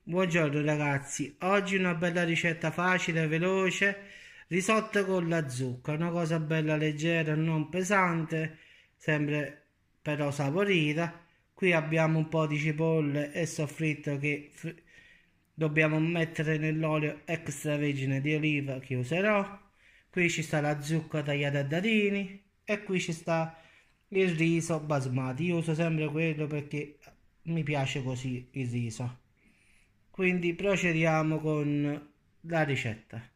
Buongiorno ragazzi, oggi una bella ricetta facile, veloce, risotto con la zucca, una cosa bella leggera, non pesante, sempre però saporita. Qui abbiamo un po' di cipolle e soffritto che dobbiamo mettere nell'olio extravergine di oliva che userò. Qui ci sta la zucca tagliata a dadini e qui ci sta il riso basmati. Io uso sempre quello perché mi piace così il riso. Quindi procediamo con la ricetta.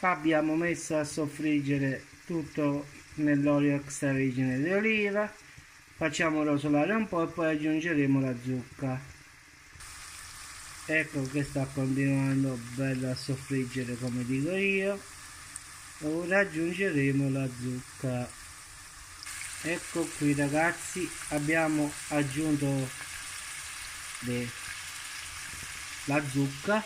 Abbiamo messo a soffriggere tutto nell'olio extravergine di oliva, facciamo rosolare un po' e poi aggiungeremo la zucca. Ecco che sta continuando bello a soffriggere come dico io. Ora aggiungeremo la zucca. Ecco qui ragazzi, abbiamo aggiunto la zucca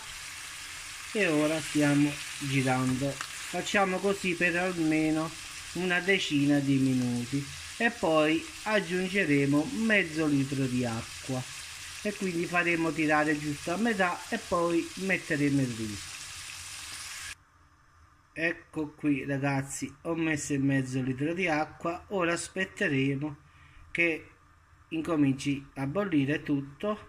e ora stiamo girando. Facciamo così per almeno una decina di minuti e poi aggiungeremo mezzo litro di acqua e quindi faremo tirare giusto a metà e poi metteremo il riso. Ecco qui ragazzi, ho messo il mezzo litro di acqua, ora aspetteremo che incominci a bollire tutto.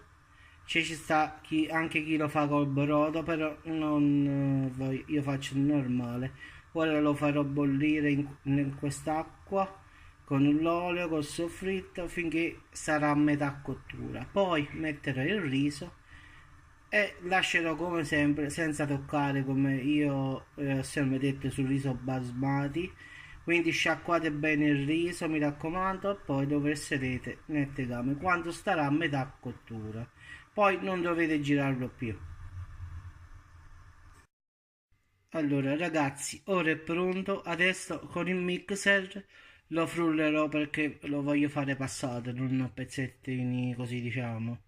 Ci sta anche chi lo fa col brodo, però non io faccio il normale. Ora lo farò bollire in quest'acqua con l'olio, col soffritto finché sarà a metà cottura. Poi metterò il riso e lascerò come sempre senza toccare, come io ho sempre detto sul riso basmati. Quindi sciacquate bene il riso, mi raccomando, e poi lo verserete nel tegame quando starà a metà cottura. Poi non dovete girarlo più. Allora ragazzi, ora è pronto. Adesso con il mixer lo frullerò perché lo voglio fare passato, non a pezzettini così diciamo.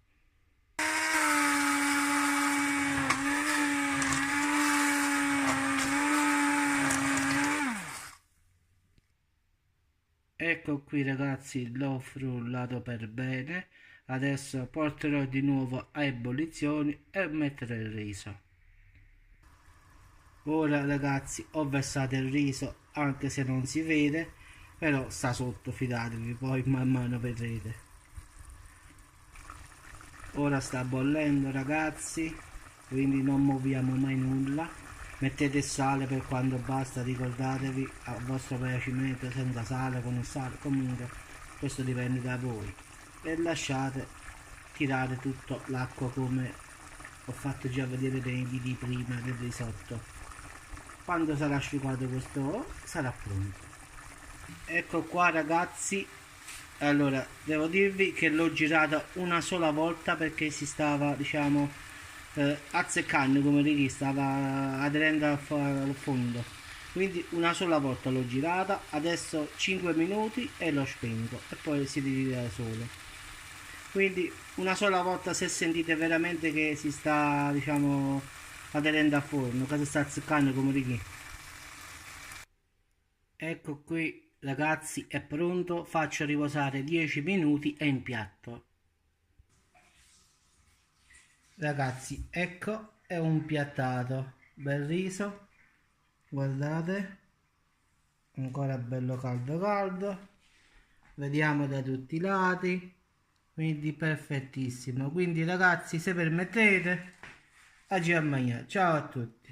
Ecco qui ragazzi, l'ho frullato per bene. Adesso porterò di nuovo a ebollizione e metterò il riso. Ora ragazzi ho versato il riso anche se non si vede, però sta sotto, fidatevi, poi man mano vedrete. Ora sta bollendo ragazzi, quindi non muoviamo mai nulla. Mettete il sale per quando basta, ricordatevi a vostro piacimento, senza sale, con il sale, comunque questo dipende da voi. E lasciate tirare tutto l'acqua come ho fatto già vedere nei video prima del risotto. Quando sarà asciugato questo sarà pronto. Ecco qua ragazzi, allora devo dirvi che l'ho girata una sola volta perché si stava diciamo azzeccando, come di stava aderendo al fondo, quindi una sola volta l'ho girata. Adesso 5 minuti e lo spengo e poi si ritira da solo. Quindi una sola volta, se sentite veramente che si sta diciamo aderendo al forno, che si sta azzeccando come di chi. Ecco qui ragazzi, è pronto, faccio riposare 10 minuti e impiatto. Ragazzi, ecco, è un piattato, bel riso, guardate, ancora bello caldo caldo, vediamo da tutti i lati, quindi perfettissimo. Quindi ragazzi, se permettete, a mangiare. Ciao a tutti.